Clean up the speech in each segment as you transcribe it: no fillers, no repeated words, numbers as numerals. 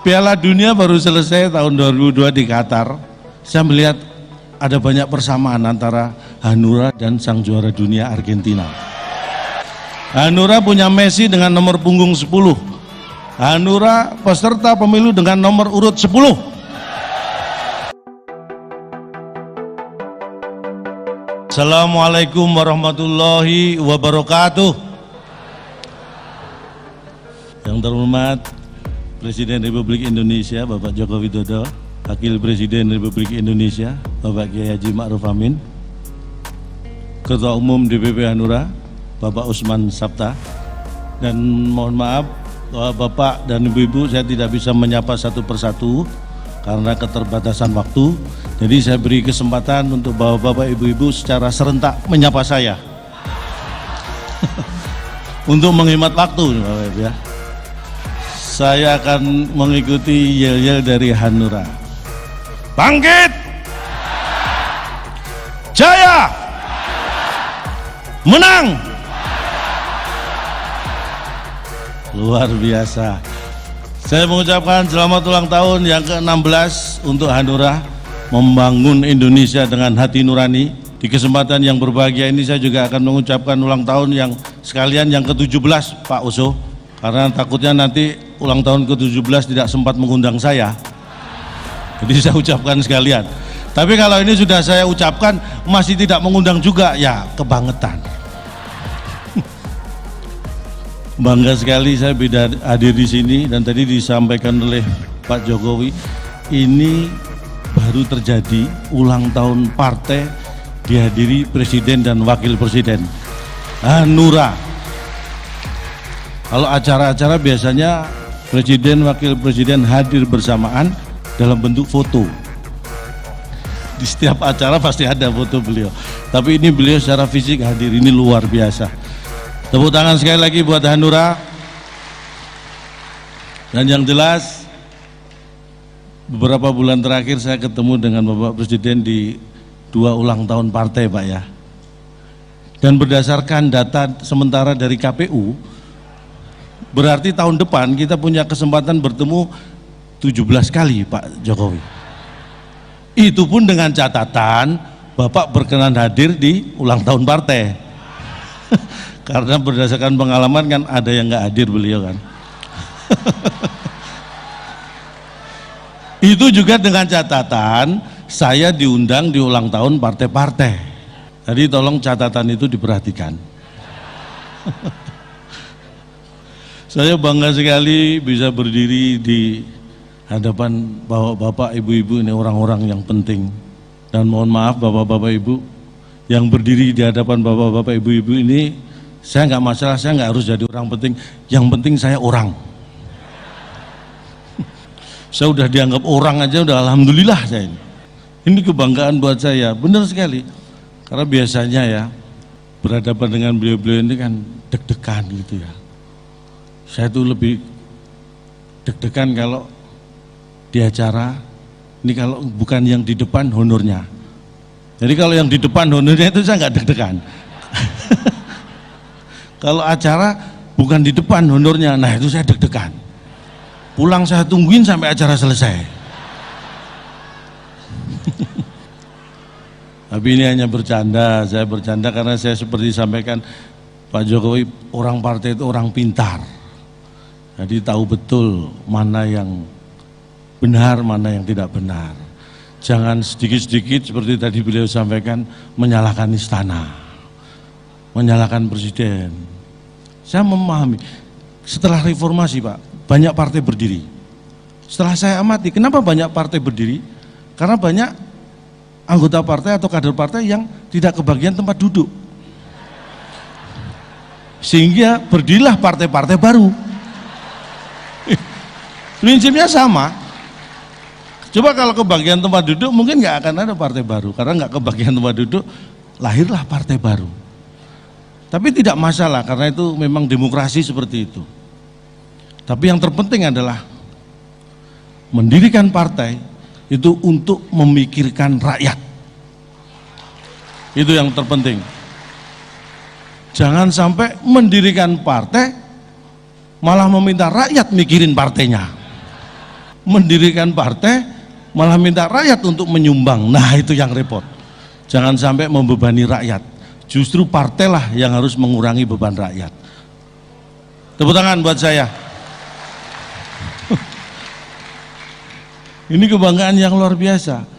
Piala Dunia baru selesai tahun 2002 di Qatar. Saya melihat ada banyak persamaan antara Hanura dan sang juara dunia Argentina. Hanura punya Messi dengan nomor punggung 10. Hanura peserta pemilu dengan nomor urut 10. Assalamualaikum warahmatullahi wabarakatuh. Yang terhormat Presiden Republik Indonesia Bapak Joko Widodo, Wakil Presiden Republik Indonesia Bapak Kiai Haji Ma'ruf Amin, Ketua Umum DPP Hanura Bapak Usman Sabta, dan mohon maaf Bapak dan Ibu-Ibu, saya tidak bisa menyapa satu persatu karena keterbatasan waktu. Jadi saya beri kesempatan untuk Bapak-Bapak Ibu-Ibu secara serentak menyapa saya untuk menghemat waktu, Bapak Ibu ya. Saya akan mengikuti yel-yel dari Hanura. Bangkit! Jaya! Menang! Luar biasa. Saya mengucapkan selamat ulang tahun yang ke-16 untuk Hanura, membangun Indonesia dengan hati nurani. Di kesempatan yang berbahagia ini saya juga akan mengucapkan ulang tahun yang sekalian yang ke-17 Pak Oso, karena takutnya nanti ulang tahun ke-17 tidak sempat mengundang saya, jadi saya ucapkan sekalian. Tapi kalau ini sudah saya ucapkan masih tidak mengundang juga, ya kebangetan. Bangga sekali saya bisa hadir di sini, dan tadi disampaikan oleh Pak Jokowi, ini baru terjadi ulang tahun partai dihadiri Presiden dan Wakil Presiden. Hanura. Kalau acara-acara biasanya Presiden, Wakil Presiden hadir bersamaan dalam bentuk foto. Di setiap acara pasti ada foto beliau. Tapi ini beliau secara fisik hadir, ini luar biasa. Tepuk tangan sekali lagi buat Hanura. Dan yang jelas, beberapa bulan terakhir saya ketemu dengan Bapak Presiden di 2 ulang tahun partai, Pak ya. Dan berdasarkan data sementara dari KPU, berarti tahun depan kita punya kesempatan bertemu 17 kali Pak Jokowi. Itu pun dengan catatan Bapak berkenan hadir di ulang tahun partai. Karena berdasarkan pengalaman kan ada yang nggak hadir beliau kan. Itu juga dengan catatan saya diundang di ulang tahun partai-partai. Jadi tolong catatan itu diperhatikan. Saya bangga sekali bisa berdiri di hadapan bapak-bapak, ibu-ibu, ini orang-orang yang penting. Dan mohon maaf bapak-bapak ibu yang berdiri di hadapan bapak-bapak ibu-ibu ini, saya nggak masalah, saya nggak harus jadi orang penting. Yang penting saya orang. Saya udah dianggap orang aja udah alhamdulillah saya ini. Ini kebanggaan buat saya, benar sekali. Karena biasanya ya berhadapan dengan beliau-beliau ini kan deg-degan gitu ya. Saya tuh lebih deg-degan kalau di acara ini, kalau bukan yang di depan honornya. Jadi kalau yang di depan honornya itu saya nggak deg-degan. Kalau acara bukan di depan honornya, nah itu saya deg-degan. Pulang saya tungguin sampai acara selesai. Tapi ini hanya bercanda, saya bercanda karena saya seperti disampaikan Pak Jokowi, orang partai itu orang pintar. Jadi tahu betul mana yang benar, mana yang tidak benar. Jangan sedikit-sedikit seperti tadi beliau sampaikan menyalahkan istana, menyalahkan presiden. Saya memahami, setelah reformasi Pak, banyak partai berdiri. Setelah saya amati, kenapa banyak partai berdiri? Karena banyak anggota partai atau kader partai yang tidak kebagian tempat duduk. Sehingga berdirilah partai-partai baru. Prinsipnya sama. Coba kalau kebagian tempat duduk mungkin nggak akan ada partai baru, karena nggak kebagian tempat duduk, lahirlah partai baru. Tapi tidak masalah karena itu memang demokrasi seperti itu. Tapi yang terpenting adalah mendirikan partai itu untuk memikirkan rakyat. Itu yang terpenting. Jangan sampai mendirikan partai malah meminta rakyat mikirin partainya. mendirikan partai malah minta rakyat untuk menyumbang. Nah, itu yang repot. Jangan sampai membebani rakyat. Justru partailah yang harus mengurangi beban rakyat. Tepuk tangan buat saya. Ini kebanggaan yang luar biasa.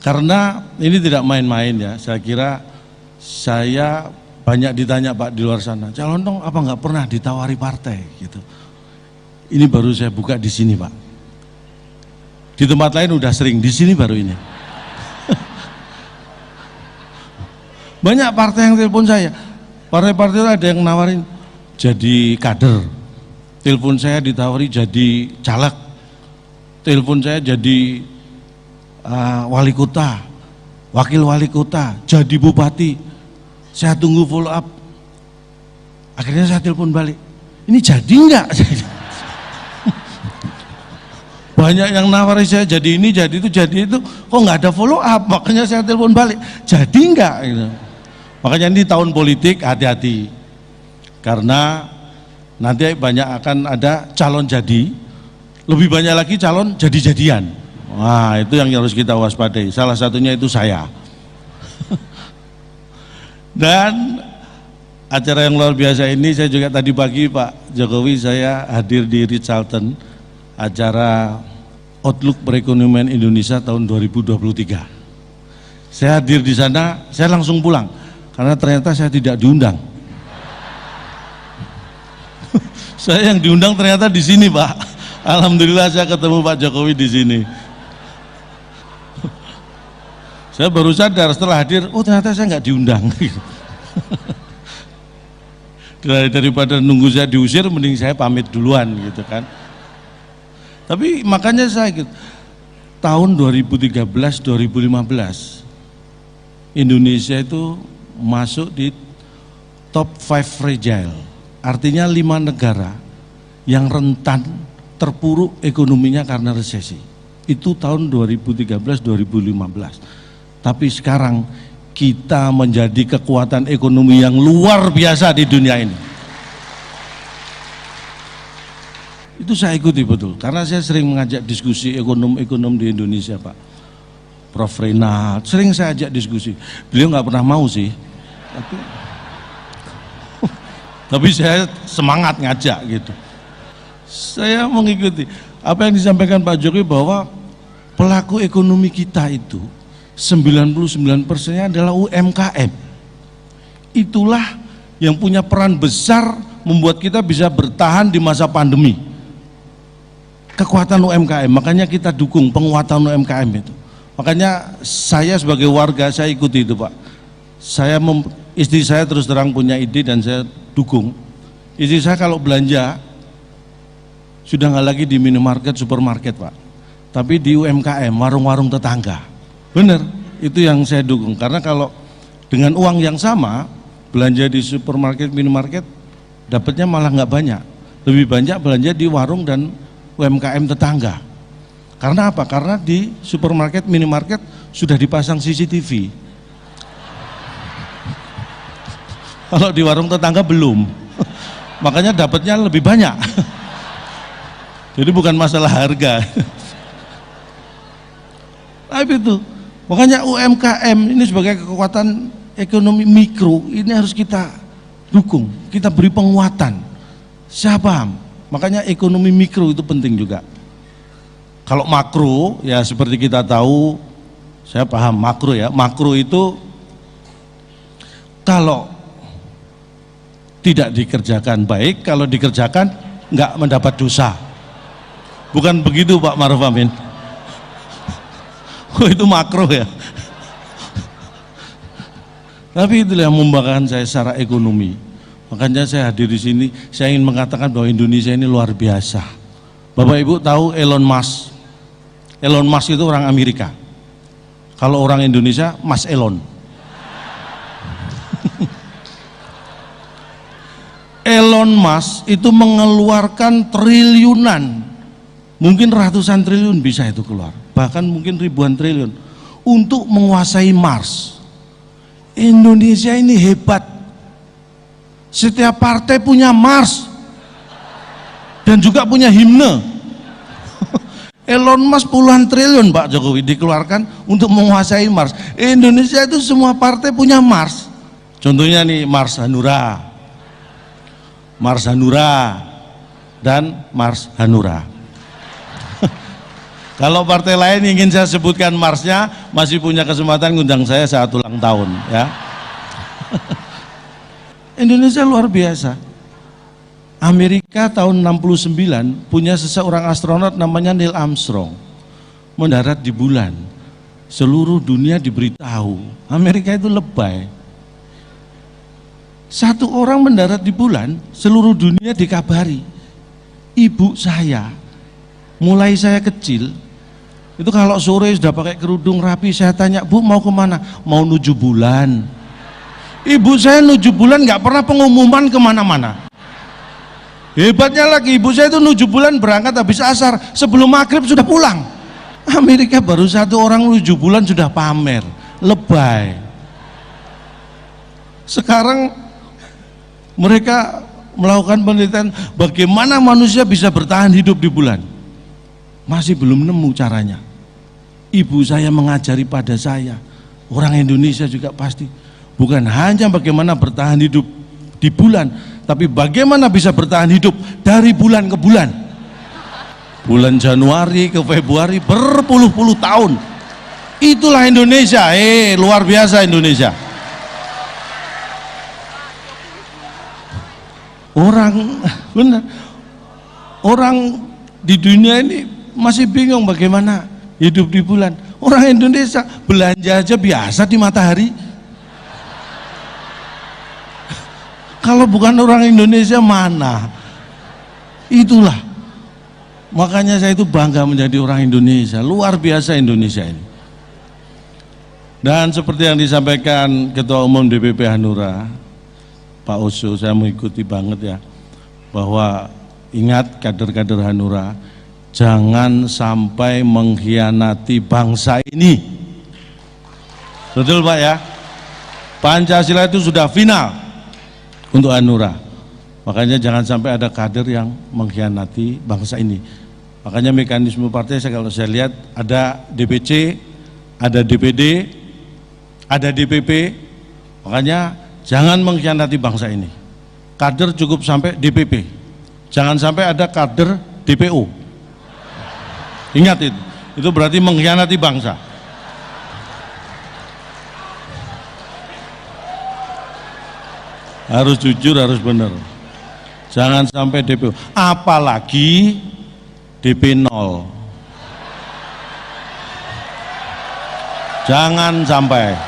Karena ini tidak main-main ya. Saya kira saya banyak ditanya Pak di luar sana, calon dong apa nggak pernah ditawari partai gitu. Ini baru saya buka di sini Pak. Di tempat lain udah sering, di sini baru ini. Banyak partai yang telepon saya. Partai-partai ada yang nawarin jadi kader. Telepon saya ditawari jadi caleg. Telepon saya jadi wali kota, wakil wali kota, jadi bupati. Saya tunggu follow up. Akhirnya saya telepon balik. Ini jadi enggak? Banyak yang nawari saya jadi ini, jadi itu, kok nggak ada follow up. Makanya saya telepon balik. Jadi enggak? Gitu. Makanya ini tahun politik, hati-hati. Karena nanti banyak akan ada calon jadi, lebih banyak lagi calon jadi-jadian. Wah, itu yang harus kita waspadai. Salah satunya itu saya. Dan acara yang luar biasa ini saya juga tadi pagi Pak Jokowi saya hadir di Ritz-Carlton, acara Outlook Perekonomian Indonesia tahun 2023. Saya hadir di sana, saya langsung pulang karena ternyata saya tidak diundang. Saya yang diundang ternyata di sini Pak. Alhamdulillah saya ketemu Pak Jokowi di sini. Saya baru sadar setelah hadir, oh ternyata saya nggak diundang. Daripada nunggu saya diusir, mending saya pamit duluan gitu kan. Tapi makanya saya gitu, tahun 2013-2015 Indonesia itu masuk di top 5 fragile, artinya 5 negara yang rentan terpuruk ekonominya karena resesi. Itu tahun 2013-2015. Tapi sekarang kita menjadi kekuatan ekonomi yang luar biasa di dunia ini. Itu saya ikuti betul, karena saya sering mengajak diskusi ekonom-ekonom di Indonesia Pak. Prof. Renat, sering saya ajak diskusi. Beliau nggak pernah mau sih, tapi saya semangat ngajak gitu. Saya mengikuti apa yang disampaikan Pak Jokowi bahwa pelaku ekonomi kita itu 99%-nya adalah UMKM. Itulah yang punya peran besar membuat kita bisa bertahan di masa pandemi. Kekuatan UMKM, makanya kita dukung penguatan UMKM itu. Makanya saya sebagai warga saya ikuti itu Pak. Istri saya terus terang punya ide dan saya dukung. Istri saya kalau belanja sudah nggak lagi di minimarket, supermarket Pak, tapi di UMKM, warung-warung tetangga. Benar, itu yang saya dukung. Karena kalau dengan uang yang sama belanja di supermarket, minimarket, dapatnya malah nggak banyak. Lebih banyak belanja di warung dan UMKM tetangga. Karena apa? Karena di supermarket, minimarket sudah dipasang CCTV. Kalau di warung tetangga belum. Makanya dapatnya lebih banyak. Jadi bukan masalah harga. Tapi itu, makanya UMKM ini sebagai kekuatan ekonomi mikro ini harus kita dukung, kita beri penguatan. Saya paham, makanya ekonomi mikro itu penting juga. Kalau makro ya seperti kita tahu, saya paham makro ya. Makro itu kalau tidak dikerjakan baik, kalau dikerjakan nggak mendapat dosa. Bukan begitu Pak Maruf Amin? Oh itu makro ya. Tapi itulah yang membanggakan saya secara ekonomi. Makanya saya hadir di sini, saya ingin mengatakan bahwa Indonesia ini luar biasa. Bapak Ibu tahu Elon Musk? Elon Musk itu orang Amerika. Kalau orang Indonesia, Mas Elon. Elon Musk itu mengeluarkan triliunan, mungkin ratusan triliun bisa itu keluar, bahkan mungkin ribuan triliun untuk menguasai Mars. Indonesia ini hebat, setiap partai punya Mars dan juga punya himne. Elon Musk puluhan triliun Pak Jokowi dikeluarkan untuk menguasai Mars. Indonesia itu semua partai punya Mars. Contohnya nih Mars Hanura, dan Mars Hanura. Kalau partai lain ingin saya sebutkan Marsnya, masih punya kesempatan ngundang saya saat ulang tahun ya. Indonesia luar biasa. Amerika tahun 69 punya seseorang astronot namanya Neil Armstrong, mendarat di bulan. Seluruh dunia diberitahu, Amerika itu lebay. Satu orang mendarat di bulan, seluruh dunia dikabari. Ibu saya, mulai saya kecil, itu kalau sore sudah pakai kerudung rapi, saya tanya, Bu mau kemana? Mau nuju bulan. Ibu saya nuju bulan nggak pernah pengumuman kemana-mana. Hebatnya lagi, ibu saya itu nuju bulan berangkat habis asar, sebelum maghrib sudah pulang. Amerika baru satu orang nuju bulan sudah pamer, lebay. Sekarang mereka melakukan penelitian bagaimana manusia bisa bertahan hidup di bulan. Masih belum nemu caranya. Ibu saya mengajari pada saya, orang Indonesia juga pasti, bukan hanya bagaimana bertahan hidup di bulan, tapi bagaimana bisa bertahan hidup dari bulan ke bulan. Bulan Januari ke Februari berpuluh-puluh tahun. Itulah Indonesia. Luar biasa Indonesia. Orang di dunia ini masih bingung bagaimana hidup di bulan. Orang Indonesia belanja aja biasa di matahari. Kalau bukan orang Indonesia mana? Itulah. Makanya saya itu bangga menjadi orang Indonesia. Luar biasa Indonesia ini. Dan seperti yang disampaikan Ketua Umum DPP Hanura, Pak Oso, saya mengikuti banget ya, bahwa ingat kader-kader Hanura, jangan sampai mengkhianati bangsa ini. Betul Pak ya? Pancasila itu sudah final untuk Hanura, makanya jangan sampai ada kader yang mengkhianati bangsa ini. Makanya mekanisme partai kalau saya lihat ada DPC, ada DPD, ada DPP, makanya jangan mengkhianati bangsa ini. Kader cukup sampai DPP, jangan sampai ada kader DPO. Ingat itu berarti mengkhianati bangsa. Harus jujur, harus benar. Jangan sampai DPO, apalagi DP0. Jangan sampai.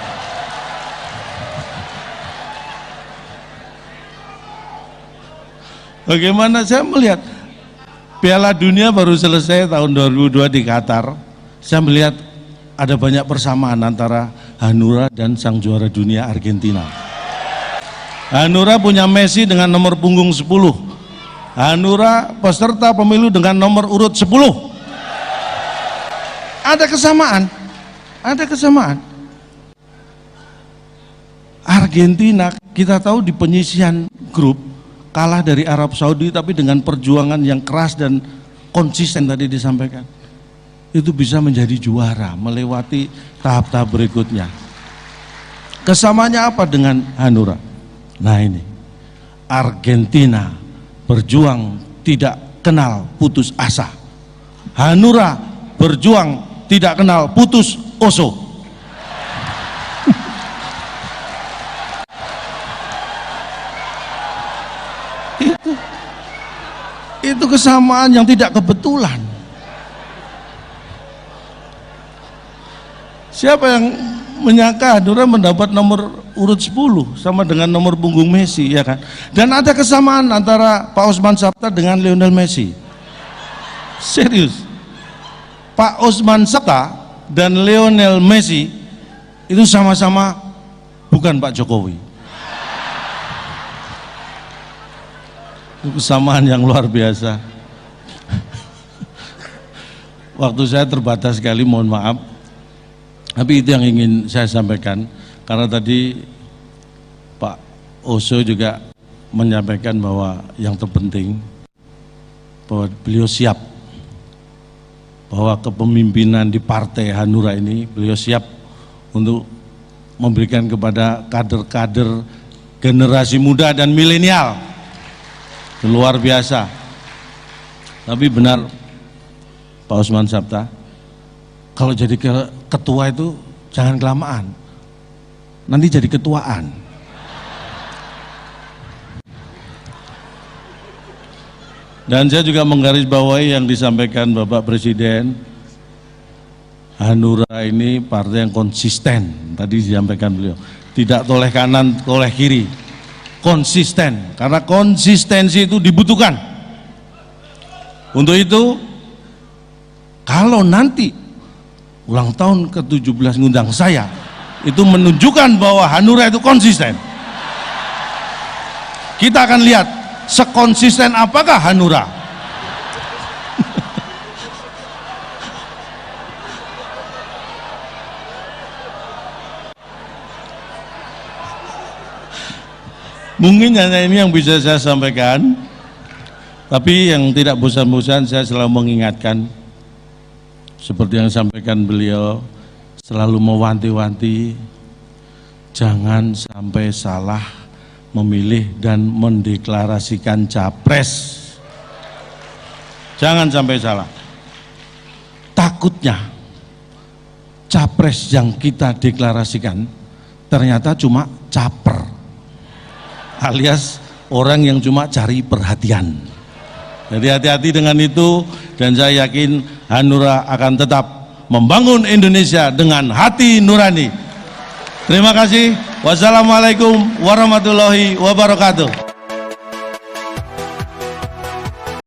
Bagaimana saya melihat Piala Dunia baru selesai tahun 2002 di Qatar. Saya melihat ada banyak persamaan antara Hanura dan sang juara dunia Argentina. Hanura punya Messi dengan nomor punggung 10. Hanura peserta pemilu dengan nomor urut 10. Ada kesamaan. Ada kesamaan. Argentina kita tahu di penyisihan grup kalah dari Arab Saudi, tapi dengan perjuangan yang keras dan konsisten tadi disampaikan, itu bisa menjadi juara, melewati tahap-tahap berikutnya. Kesamaannya apa dengan Hanura? Nah ini, Argentina berjuang tidak kenal putus asa. Hanura berjuang tidak kenal putus oso. Itu kesamaan yang tidak kebetulan. Siapa yang menyangka Hanura mendapat nomor urut 10 sama dengan nomor punggung Messi, ya kan? Dan ada kesamaan antara Pak Osman Sabta dengan Lionel Messi. Serius. Pak Osman Sabta dan Lionel Messi itu sama-sama bukan Pak Jokowi. Itu kesamaan yang luar biasa. Waktu saya terbatas sekali, mohon maaf. Tapi itu yang ingin saya sampaikan, karena tadi Pak Oso juga menyampaikan bahwa yang terpenting bahwa beliau siap bahwa kepemimpinan di Partai Hanura ini beliau siap untuk memberikan kepada kader-kader generasi muda dan milenial. Luar biasa. Tapi benar Pak Osman Sabta, kalau jadi ketua itu jangan kelamaan, nanti jadi ketuaan. Dan saya juga menggarisbawahi yang disampaikan Bapak Presiden, Hanura ini partai yang konsisten, tadi disampaikan beliau, tidak toleh kanan, toleh kiri, konsisten, karena konsistensi itu dibutuhkan. Untuk itu, kalau nanti ulang tahun ke-17 ngundang saya, itu menunjukkan bahwa Hanura itu konsisten. Kita akan lihat sekonsisten apakah Hanura. Mungkin hanya ini yang bisa saya sampaikan, tapi yang tidak bosan-bosan saya selalu mengingatkan, seperti yang disampaikan beliau, selalu mewanti-wanti, jangan sampai salah memilih dan mendeklarasikan capres. Jangan sampai salah. Takutnya capres yang kita deklarasikan ternyata cuma caper, alias orang yang cuma cari perhatian. Jadi hati-hati dengan itu, dan saya yakin Hanura akan tetap membangun Indonesia dengan hati nurani. Terima kasih. Wassalamualaikum warahmatullahi wabarakatuh.